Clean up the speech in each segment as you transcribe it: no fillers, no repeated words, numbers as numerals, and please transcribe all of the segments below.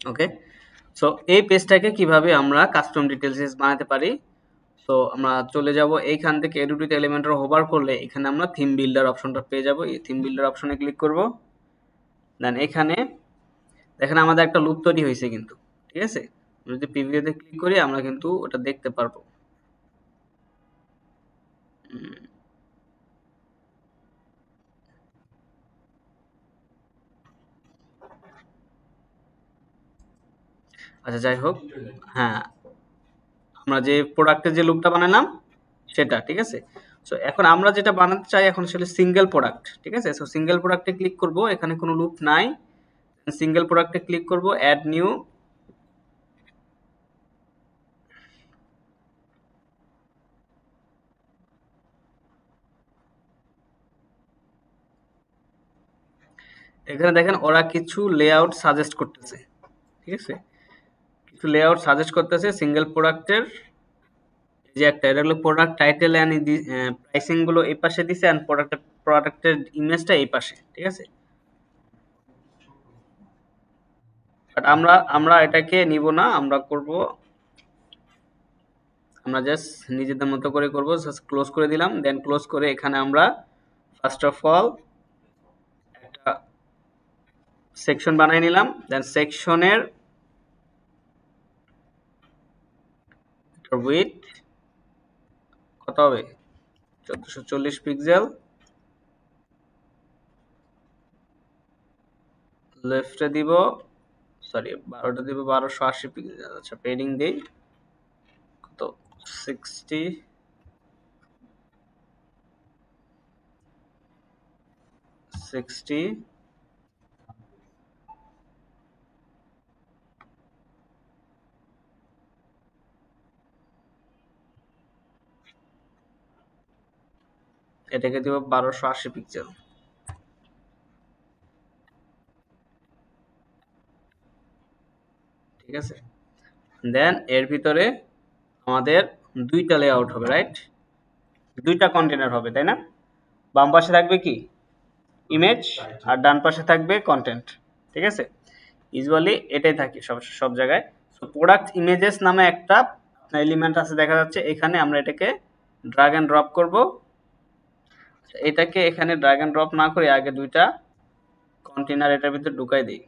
ওকে, so এই পেজটাকে কিভাবে আমরা কাস্টম ডিটেলস বানাতে পারি। তো আমরা চলে যাব এইখান থেকে এডিট এলিমেন্টর হোভার করলে এখানে আমরা থিম বিল্ডার অপশনটা পেয়ে যাব। এই থিম বিল্ডার অপশনে ক্লিক করব। দেন এখানে দেখেন আমাদের একটা লুপ তৈরি হয়েছে কিন্তু, ঠিক আছে। যদি প্রিভিউতে ক্লিক করি আমরা কিন্তু ওটা দেখতে পারবো। আচ্ছা যাই হোক, হ্যাঁ, আমরা যে প্রোডাক্টের যে লুপটা বানালাম সেটা, ঠিক আছে। সো এখন আমরা যেটা বানাতে চাই এখন আসলে সিঙ্গেল প্রোডাক্ট, ঠিক আছে। সো সিঙ্গেল প্রোডাক্টে ক্লিক করব, এখানে কোনো লুপ নাই। সিঙ্গেল প্রোডাক্টে ক্লিক করব, অ্যাড নিউ। এখানে দেখেন ওরা কিছু লেআউট সাজেস্ট করতেছে, ঠিক আছে। কিছু লেআউট সাজেস্ট করতেছে সিঙ্গেল প্রোডাক্টের। যে একটা এটা হলো প্রোডাক্ট টাইটেল এন্ড প্রাইসিং গুলো এই পাশে দিছে, এন্ড প্রোডাক্টের ইমেজটা এই পাশে, ঠিক আছে। বাট আমরা আমরা এটাকে নিব না, আমরা করব, আমরা জাস্ট নিজেদের মতো করে করব। জাস্ট ক্লোজ করে দিলাম, দেন ক্লোজ করে এখানে আমরা ফার্স্ট অফ অল একটা সেকশন বানাই নিলাম। দেন সেকশনের উইডথ কত হবে, 1440 পিক্সেল। লেফটে দিব, সরি 12টা দিব, 1280 পিক্সেল। আচ্ছা পেডিং দেই কত, 60, 60। এটাকে দিব 1280 পিক্সেল, ঠিক আছে। দেন এর ভিতরে আমাদের দুইটা লেআউট হবে, রাইট। দুইটা কন্টেনার হবে, তাই না। বাম পাশে থাকবে কি ইমেজ, আর ডান পাশে থাকবে কন্টেন্ট, ঠিক আছে। ইউজুয়ালি এটাই থাকে সব সব জায়গায়। সো প্রোডাক্ট ইমেজেস নামে একটা এলিমেন্ট আছে দেখা যাচ্ছে এখানে, আমরা এটাকে ড্রাগ এন্ড ড্রপ করব। এটাকে এখানে ড্রাগ এন্ড ড্রপ না করে আগে দুইটা কন্টেনার এটার ভিতরে ঢুকাই দিই।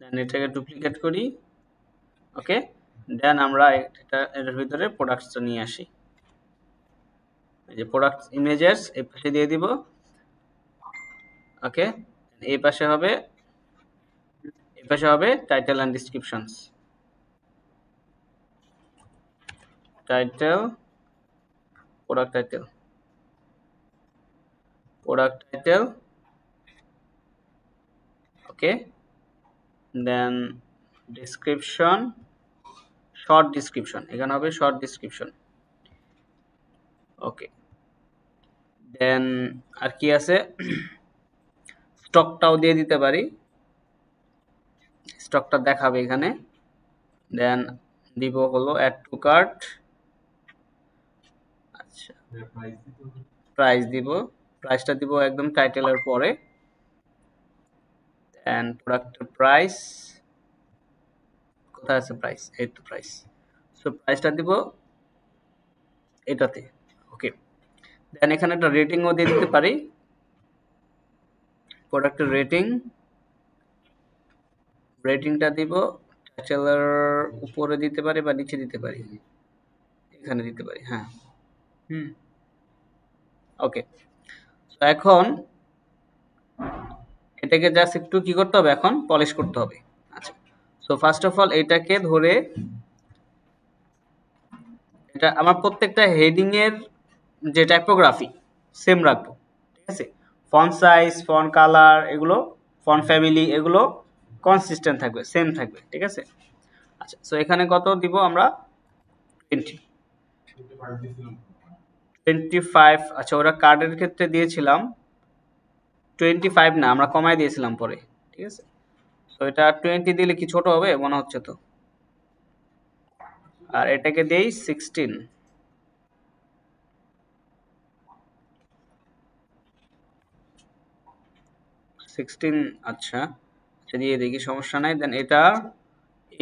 দেন এটাকে ডুপ্লিকেট করি, ওকে। দেন আমরা এটার ভিতরে প্রোডাক্টসটা নিয়ে আসি। এই যে প্রোডাক্ট ইমেজেস এই পাশে দিয়ে দিব, ওকে। এই পাশে হবে, এই পাশে হবে title and descriptions. Title, product title, product title, okay. Then description, short description, এখানে হবে শর্ট ডেসক্রিপশন, ওকে। দেন আর কি আছে, স্টকটাও দিয়ে দিতে পারি, স্টকটা দেখাবে এখানে। দেন দিব হলো অ্যাড টু কার্ট, আচ্ছা প্রাইস দিব, প্রাইসটা দিব একদম টাইটেলের পরে। এন্ড প্রোডাক্টের প্রাইস কোথায় আছে, প্রাইস, এই তো প্রাইস। সো প্রাইসটা দিব এটাতে, ওকে। দেন এখানে একটা রেটিংও দিয়ে দিতে পারি, প্রোডাক্টের রেটিং, রেটিংটা দিব টাইটেলের উপরে দিতে পারি বা নিচে দিতে পারি, এখানে দিতে পারি, হ্যাঁ, হুম, ওকে। এখন এটাকে জাস্ট একটু কি করতে হবে, এখন পলিশ করতে হবে। আচ্ছা, সো ফার্স্ট অফ অল এটাকে ধরে, এটা আমার প্রত্যেকটা হেডিং এর যে টাইপোগ্রাফি সেম রাখবো, ঠিক আছে। ফন্ট সাইজ, ফন্ট কালার, এগুলো ফন্ট ফ্যামিলি এগুলো কনসিস্টেন্ট থাকবে, সেম থাকবে, ঠিক আছে। আচ্ছা, সো এখানে কত দিব আমরা, 20, 25। আচ্ছা ওরা কার্ডের ক্ষেত্রে দিয়েছিলাম 25 না, আমরা কমাই দিয়েছিলাম পরে, ঠিক আছে। তো এটা 20 দিলে কি ছোট হবে মনে হচ্ছে তো, আর এটাকে দেই 16। 16। আচ্ছা, দিয়ে দেখি, সমস্যা নাই। দেন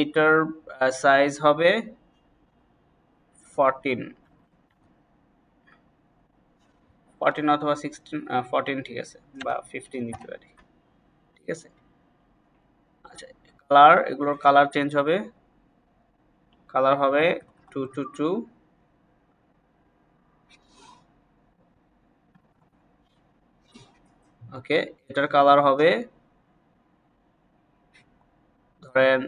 এটার সাইজ হবে 14 অথবা 16, 14 ঠিক আছে, বা 15 নিতে পারি, ঠিক আছে। আচ্ছা, কালার, এগুলোর কালার চেঞ্জ হবে, কালার হবে 222। ওকে, এটার কালার হবে ধরেন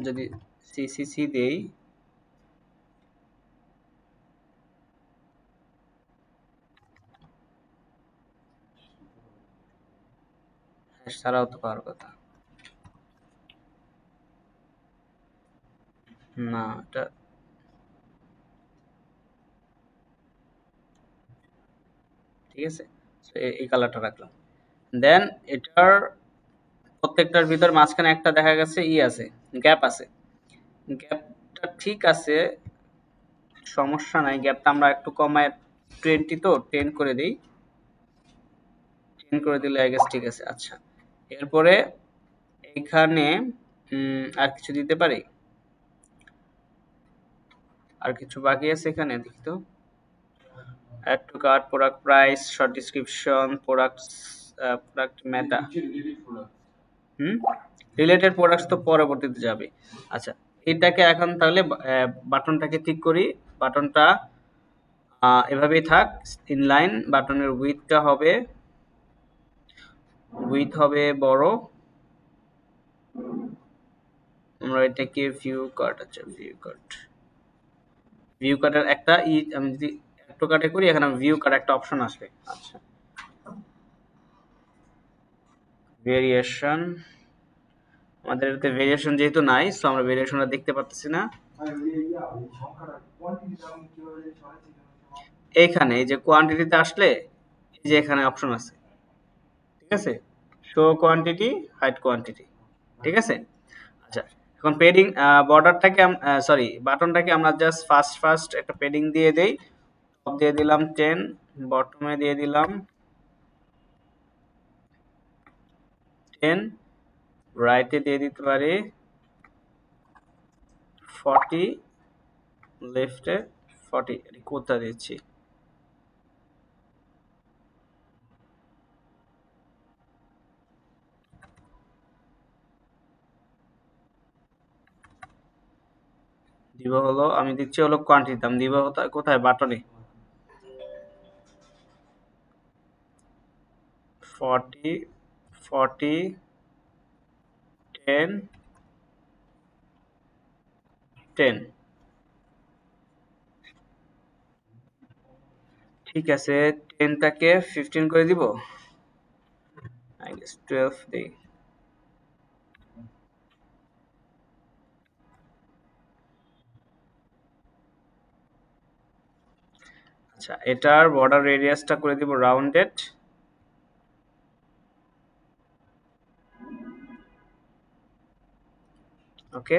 যদি সিসিসি দেই, ছাড়াও তো পাওয়ার কথা না, এটা ঠিক আছে। এই কালারটা রাখলাম। দেন এটার প্রত্যেকটার ভিতর মাঝখানে একটা দেখা গেছে আছে, গ্যাপ আছে। গ্যাপটা ঠিক আছে, সমস্যা নাই। গ্যাপটা আমরা একটু কমায়, 20 তো 10 করে দিই, 10 করে দিলে আই গেস ঠিক আছে। আচ্ছা, এরপরে এইখানে আর কিছু দিতে পারি? আর কিছু বাকি আছে এখানে, দেখি তো। Add to cart, product price, short description, product meta. Related products তো পরবর্তীতে যাবে। আচ্ছা, এটাকে এখন তাহলে বাটনটাকে ঠিক করি। বাটনটা এভাবেই থাক, ইনলাইন। বাটনের উইথ হবে বড়। আমরা এটাকে ভিউ কার্টের একটা আমি যদি একটু কাটে করি, এখানে ভিউ কার্ট একটা অপশন আসবে। আচ্ছা, ভেরিয়েশন, আমাদের এতে ভেরিয়েশন যেহেতু নাই, সো আমরা ভেরিয়েশনটা দেখতে পাচ্ছি না। এইখানে এই যে কোয়ান্টিটিতে আসলে, এই যে এখানে অপশন আছে, ঠিক আছে, শো কোয়ান্টিটি, হাইড কোয়ান্টিটি, ঠিক আছে। আচ্ছা, এখন পেডিং, বর্ডারটাকে, সরি, বাটনটাকে আমরা জাস্ট ফার্স্ট একটা পেডিং দিয়ে দেই। টপ দিয়ে দিলাম 10, বটমে দিয়ে দিলাম 10, রাইটে দিয়ে দিতে পারি 40, লেফটে 40। কোথা দিচ্ছি? দিব হলো, আমি দিচ্ছি হলো কোয়ান্টিটি, দাম দিব কোথায়? বাটনে 40, 40, 10, 10। ঠিক আছে, 10টাকে 15 করে দিব, আই গেস 12 দেই। আচ্ছা, এটার বর্ডার রেডিয়াসটা করে দিব রাউন্ডেড। ওকে,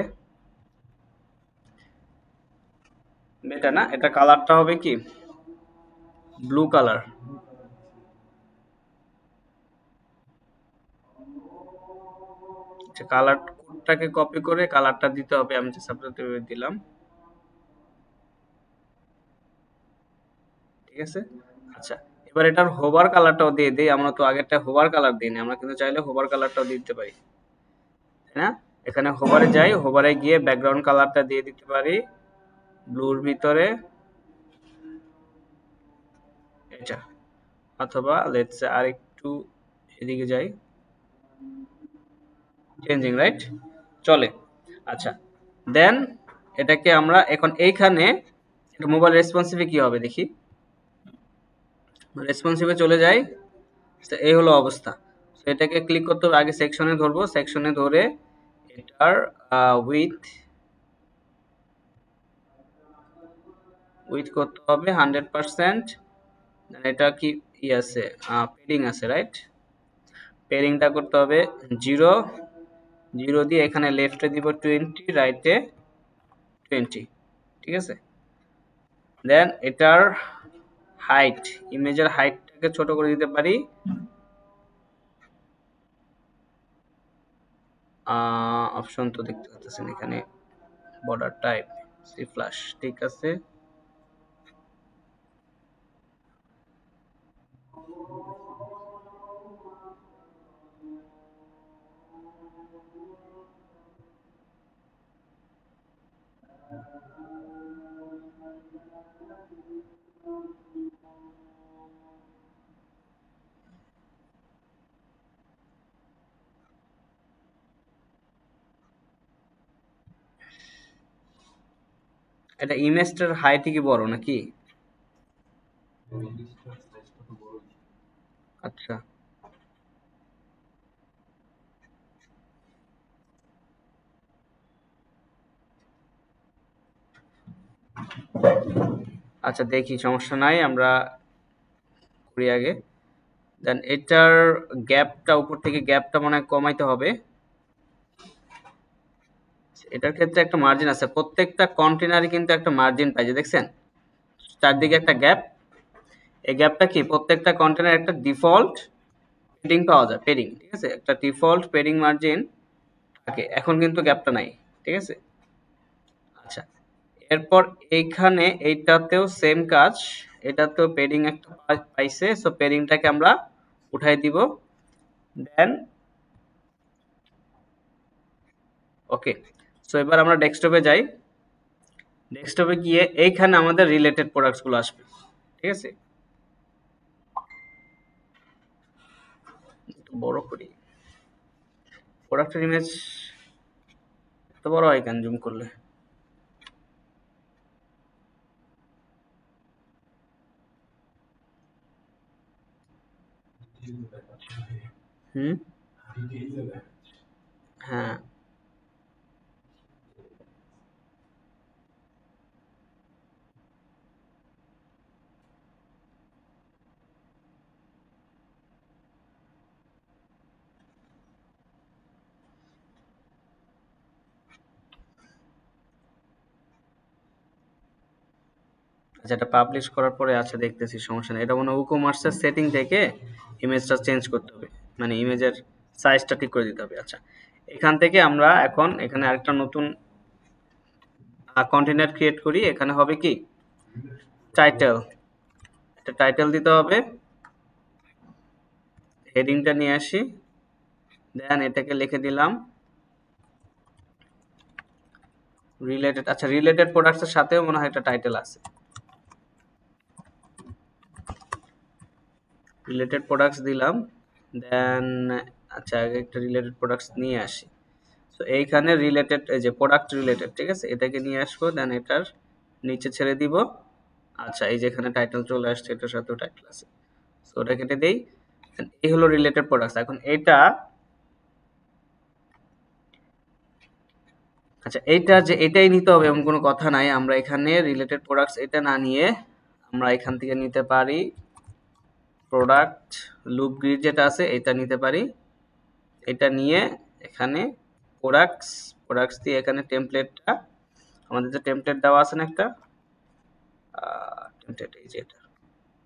এটা না, এটা কালারটা হবে কি, ব্লু কালার। আচ্ছা, কালার কোডটাকে কপি করে কালারটা দিতে হবে, আমি যে সাবজেক্টে দিলাম, ঠিক আছে। আচ্ছা, এবার এটার হোভার কালারটাও দিয়ে দেই। আমরা তো আগেরটা হোভার কালার দিইনি, আমরা কিন্তু চাইলে হোভার কালারটাও দিতে পারি, তাই না? এখানে হোভারে যাই, হোভারে গিয়ে ব্যাকগ্রাউন্ড কালারটা দিয়ে দিতে পারি ব্লুর ভিতরে, এটা। অথবা লেটস সে আর একটু এদিকে যাই, চেঞ্জিং, রাইট, চলে। আচ্ছা, দেন এটাকে আমরা এখন এইখানে মোবাইল রেসপন্সিভে কি হবে দেখি। রেসপন্সিভে চলে যাই, তো এই হলো অবস্থা। তো এটাকে ক্লিক করতে হবে, আগে সেকশনে ধরবো, সেকশনে ধরে এটার উইথ করতে হবে 100%। এটা কি আছে, পেডিং আছে, রাইট? পেডিংটা করতে হবে 0, 0 দিয়ে এখানে লেফটে দিব 20, রাইটে 20, ঠিক আছে। দেন এটার হাইট, ইমেজের হাইটটাকে ছোট করে দিতে পারি অপশন তো দেখতে পাচ্ছেন এখানে, বর্ডার টাইপ সি ফ্ল্যাশ, ঠিক আছে। এটা ইমেজটার হাইট কি বড় নাকি? আচ্ছা আচ্ছা, দেখি, সমস্যা নাই, আমরা করি আগে। দেন এটার গ্যাপটা, উপর থেকে গ্যাপটা মনে হয় কমাইতে হবে। এটার ক্ষেত্রে একটা মার্জিন আছে, প্রত্যেকটা কন্টেনারে কিন্তু একটা মার্জিন পাই, যে দেখছেন চারদিকে একটা গ্যাপ। এই গ্যাপটা কি, প্রত্যেকটা কন্টেনার একটা ডিফল্ট পেডিং পাওয়া যায়, পেডিং, ঠিক আছে, একটা ডিফল্ট পেডিং মার্জিন থাকে। এখন কিন্তু গ্যাপটা নাই, ঠিক আছে। আচ্ছা, এরপর এইখানে এইটাতেও সেম কাজ, এটাতেও পেডিং একটা পাইছে, সো পেডিংটাকে আমরা উঠাই দিব। দেন ওকে, সো এবার আমরা ডেস্কটপে যাই। ডেস্কটপে গিয়ে এইখানে আমাদের রিলেটেড প্রোডাক্টস গুলো আসবে, ঠিক আছে। একটু বড় করি, প্রোডাক্টের ইমেজ এত বড় হয় কেন জুম করলে? হুম, হ্যাঁ। আচ্ছা, এটা পাবলিশ করার পরে আছে, দেখতেছি, সমস্যা নেই। এটা মনে হয় উকমার্সের সেটিং থেকে ইমেজটা চেঞ্জ করতে হবে, মানে ইমেজের সাইজটা ঠিক করে দিতে হবে। আচ্ছা, এখান থেকে আমরা এখন এখানে আরেকটা নতুন কন্টেনার ক্রিয়েট করি। এখানে হবে কি, টাইটেল, একটা টাইটেল দিতে হবে, হেডিংটা নিয়ে আসি, দেন এটাকে লিখে দিলাম রিলেটেড। আচ্ছা, রিলেটেড প্রোডাক্টসের সাথেও মনে হয় একটা টাইটেল আছে, রিলেটেড প্রোডাক্টস দিলাম। দেন আচ্ছা, আগে একটা রিলেটেড প্রোডাক্টস নিয়ে আসি। তো এইখানে রিলেটেড, এই যে প্রোডাক্ট রিলেটেড, ঠিক আছে, এটাকে নিয়ে আসবো, দেন এটার নিচে ছেড়ে দিব। আচ্ছা, এই যে এখানে টাইটেল চলে আসছে, এটার সাথেও টাইটেল আছে, সো ওটা কেটে দেই। এই হলো রিলেটেড প্রোডাক্টস। এখন এটা, আচ্ছা, এইটা যে এটাই নিতে হবে এমন কোনো কথা নাই। আমরা এখানে রিলেটেড প্রোডাক্টস এটা না নিয়ে আমরা এখান থেকে নিতে পারি প্রোডাক্ট লুপ গ্রিড যেটা আছে এটা নিতে পারি। এটা নিয়ে এখানে প্রোডাক্টস, প্রোডাক্টস দিয়ে এখানে টেমপ্লেটটা, আমাদের যে টেমপ্লেট দেওয়া আছে না একটা টেমপ্লেট, এই যে এটা,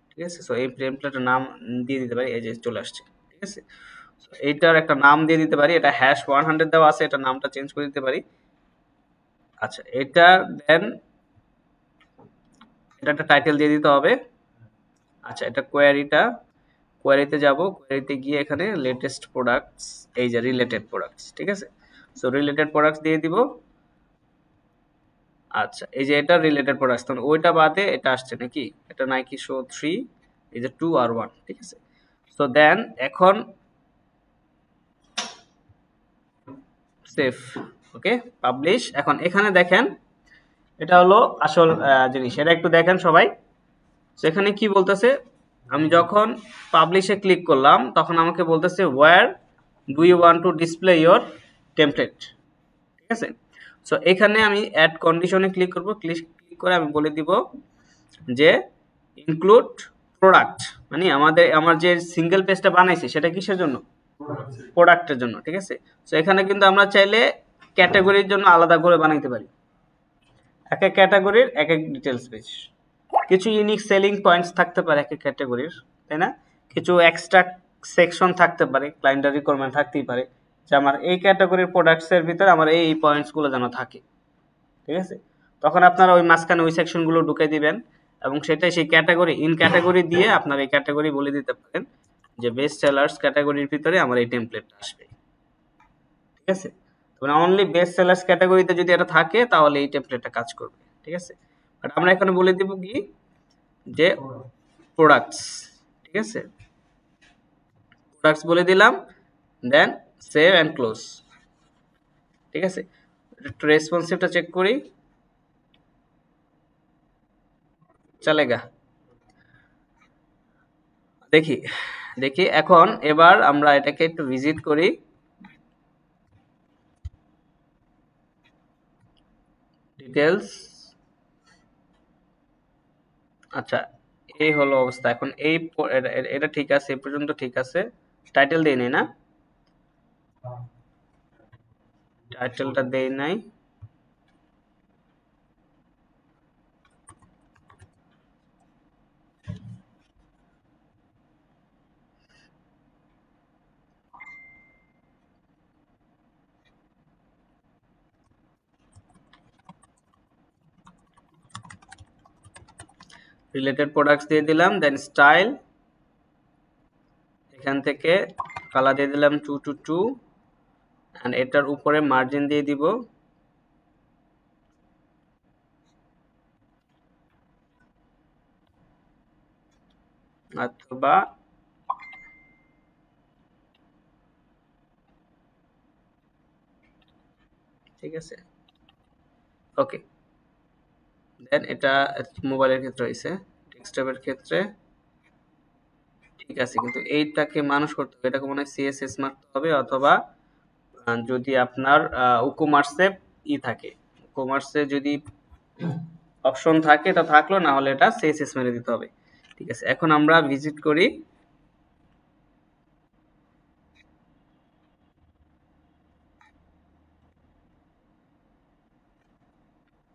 ঠিক আছে। সো এই টেমপ্লেটের নাম দিয়ে দিতে পারি, এই যে চলে আসছে, ঠিক আছে। সো এইটার একটা নাম দিয়ে দিতে পারি, এটা হ্যাশ 100 দেওয়া আছে, এটা নামটা চেঞ্জ করে দিতে পারি। আচ্ছা, এটা দেন এটা একটা টাইটেল দিয়ে দিতে হবে। আচ্ছা, এটা কোয়ারিতে যাব, কোয়ারিতে গিয়ে এখানে লেটেস্ট প্রোডাক্টস, এই যে রিলেটেড প্রোডাক্টস, ঠিক আছে। সো রিলেটেড প্রোডাক্টস দিয়ে দিব। আচ্ছা, এই যে এটা রিলেটেড প্রোডাক্টস, তখন ওইটা বাদে এটা আসছে নাকি, এটা নাইকি শো 3, এই যে 2 আর 1, ঠিক আছে। সো দেন এখন সেভ, ওকে, পাবলিশ। এখন এখানে দেখেন, এটা হলো আসল জিনিস, এটা একটু দেখেন সবাই। তো এখানে কি বলতেছে, আমি যখন পাবলিশে ক্লিক করলাম তখন আমাকে বলতেছে where do you want to display your template, ঠিক আছে। সো এখানে আমি অ্যাড কন্ডিশনে ক্লিক করব, ক্লিক করে আমি বলে দিব যে ইনক্লুড প্রোডাক্ট, মানে আমার যে সিঙ্গেল পেজটা বানাইছি সেটা কিসের জন্য, প্রোডাক্টের জন্য, ঠিক আছে। সো এখানে কিন্তু আমরা চাইলে ক্যাটাগরির জন্য আলাদা করে বানাইতে পারি, এক এক ক্যাটাগরির এক এক ডিটেলস পেজ, কিছু ইউনিক সেলিং পয়েন্টস থাকতে পারে এক এক ক্যাটাগরির, তাই না, কিছু এক্সট্রা সেকশন থাকতে পারে, ক্লায়েন্টের রিকোয়ারমেন্ট থাকতেই পারে, যে আমার এই ক্যাটাগরির প্রোডাক্টসের ভিতরে আমার এই পয়েন্টসগুলো যেন থাকে, ঠিক আছে? তখন আপনারা ওই মাঝখানে ওই সেকশনগুলো ঢুকে দিবেন এবং সেটাই সেই ক্যাটাগরি ইন ক্যাটাগরি দিয়ে আপনার এই ক্যাটাগরি বলে দিতে পারেন যে বেস্ট সেলার্স ক্যাটাগরির ভিতরে আমার এই টেমপ্লেটটা আসবে, ঠিক আছে? মানে অনলি বেস্ট সেলার্স ক্যাটাগরিতে যদি এটা থাকে তাহলে এই টেমপ্লেটটা কাজ করবে, ঠিক আছে? বাট আমরা এখানে বলে দিব কি যে প্রোডাক্টস, ঠিক আছে? প্রোডাক্টস বলে দিলাম, দেন সেভ অ্যান্ড ক্লোজ, ঠিক আছে? একটু রেসপন্সিভটা চেক করি, চলেগা। দেখি দেখি এখন এবার আমরা এটাকে একটু ভিজিট করি, ডিটেলস। আচ্ছা, এই হলো অবস্থা। এখন এই এটা ঠিক আছে, এই পর্যন্ত ঠিক আছে। টাইটেল দেই নাই না, টাইটেলটা দেই নাই। রিলেটেড প্রোডাক্টস দিয়ে দিলাম, দেন স্টাইল, এখান থেকে কালার দিয়ে দিলাম 222 এন্ড এটার উপরে মার্জিন দিয়ে দিব অথবা ঠিক আছে, ওকে। দেন এটা মোবাইলের ক্ষেত্রে হয়েছে, ডেস্কটপের ক্ষেত্রে ঠিক আছে, কিন্তু এইটাকে মানুষ করতে হবে, এটাকে মনে হয় সিএসএস মারতে হবে অথবা যদি আপনার উকোমার্সে থাকে, উকোমার্সে যদি অপশন থাকে তা থাকলো, না হলে এটা সিএসএস মেরে দিতে হবে, ঠিক আছে? এখন আমরা ভিজিট করি,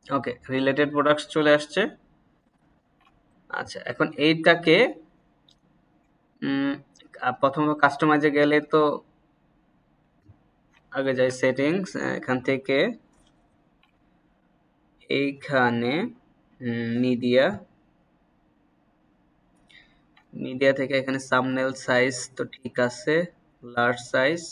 ওকে, রিলেটেড প্রোডাক্টস চলে আসছে। আচ্ছা, এখন এইটাকে প্রথমে কাস্টমাইজে গেলে তো আগে যাই সেটিংস, এখান থেকে এইখানে মিডিয়া, মিডিয়া থেকে এখানে সামনেল সাইজ তো ঠিক আছে, লার্জ সাইজ,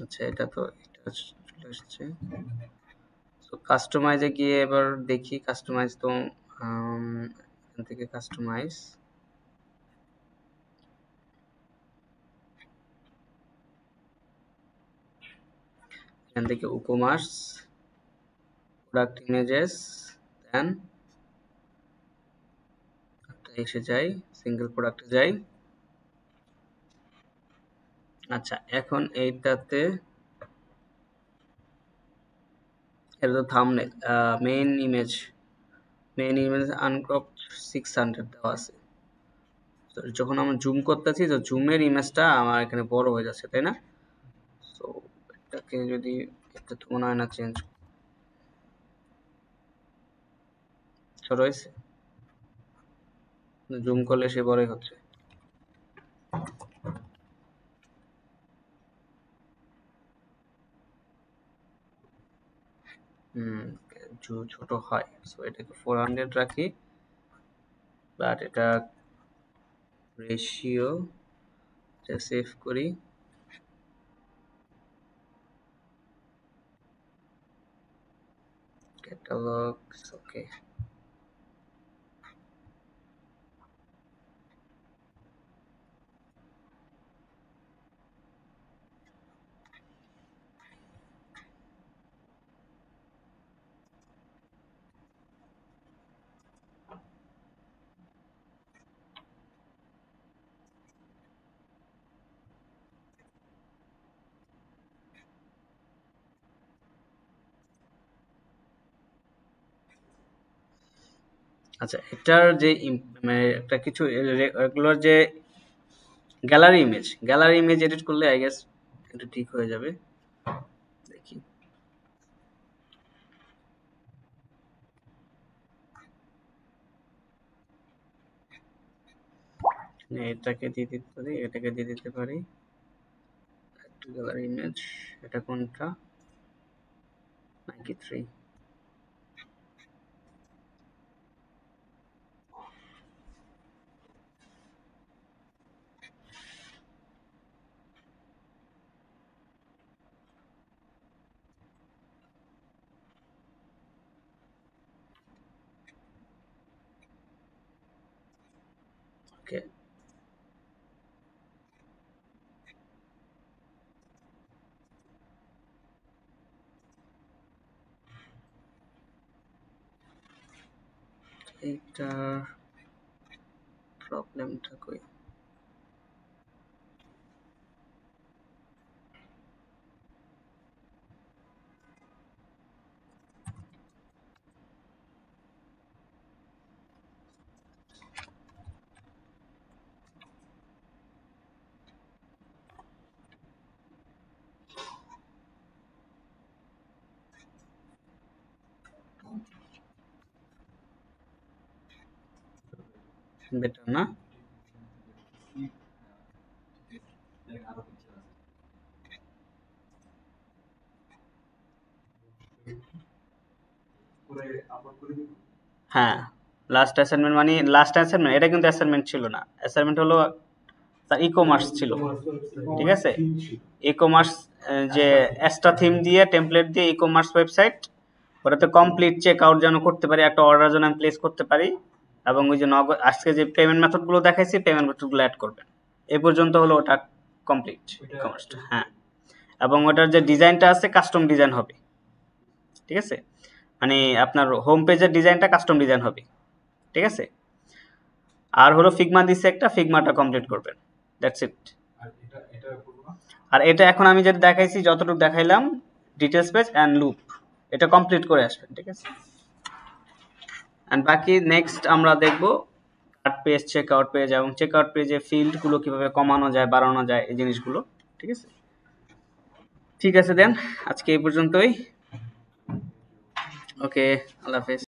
আচ্ছা এটা তো এটা চলে আসছে। তো কাস্টমাইজে গিয়ে এবার দেখি, কাস্টমাইজ তো এখান থেকে কাস্টমাইজ, এখান থেকে উকোমার্স, প্রোডাক্ট ইমেজেস, দেন এসে যাই, সিঙ্গেল প্রোডাক্টে যাই। আচ্ছা, এখন এইটাতে এটা তো থাম্বনেল, মেইন ইমেজ আনক্রপ 600 দেওয়া আছে। তো যখন আমরা জুম করতেছি তো জুমের ইমেজটা আমার এখানে বড় হয়ে যাচ্ছে, তাই না? তো এটাকে যদি, এটা তো মনে হয় না চেঞ্জ, ছোট হয়েছে, জুম করলে সে বড়ই হচ্ছে। হুম, ছোট হয়, সো এটাকে 400 রাখি, বাট এটা রেশিও সেভ করি, ক্যাটালগ, ওকে। আচ্ছা, এটার যে মানে একটা কিছু রেগুলার যে গ্যালারি ইমেজ এডিট করলে আই গেস এটা ঠিক হয়ে যাবে। দেখি, এটাকে দিয়ে দিতে পারি, এটাকে দিয়ে দিতে পারি। গ্যালারি ইমেজ, এটা কোনটা? 93। ওকে, এইটা প্রবলেমটা কই? বেটার না? হ্যাঁ, লাস্ট অ্যাসাইনমেন্ট মানে লাস্ট অ্যাসাইনমেন্ট, এটা কিন্তু অ্যাসাইনমেন্ট ছিল না। অ্যাসাইনমেন্ট হলো তার ই কমার্স ছিল, ঠিক আছে? ই কমার্স, যে এক্সট্রা থিম দিয়ে টেমপ্লেট দিয়ে ই কমার্স ওয়েবসাইট, ওটাতে কমপ্লিট চেক আউট যেন করতে পারি, একটা অর্ডার যেন আমি প্লেস করতে পারি, এবং ওই যে আজকে যে পেমেন্ট মেথডগুলো দেখাইছি পেমেন্ট মেথডগুলো অ্যাড করবেন। এই পর্যন্ত হলো ওটা কমপ্লিট কমার্সটা। হ্যাঁ, এবং ওটার যে ডিজাইনটা আছে কাস্টম ডিজাইন হবে, ঠিক আছে? মানে আপনার হোম পেজের ডিজাইনটা কাস্টম ডিজাইন হবে, ঠিক আছে? আর হলো ফিগমা দিচ্ছে একটা, ফিগমাটা কমপ্লিট করবেন, দ্যাটস ইট। আর এটা এখন আমি যেটা দেখাইছি, যতটুকু দেখাইলাম, ডিটেলস পেজ অ্যান্ড লুপ, এটা কমপ্লিট করে আসবেন, ঠিক আছে? অ্যান্ড বাকি নেক্সট আমরা দেখব cart page, check out page, এবং চেক আউট পেজে ফিল্ডগুলো কিভাবে কমানো যায় বাড়ানো যায়, এই জিনিসগুলো, ঠিক আছে? ঠিক আছে দেন, আজকে এই পর্যন্তই। ওকে, আল্লাহ হাফেজ।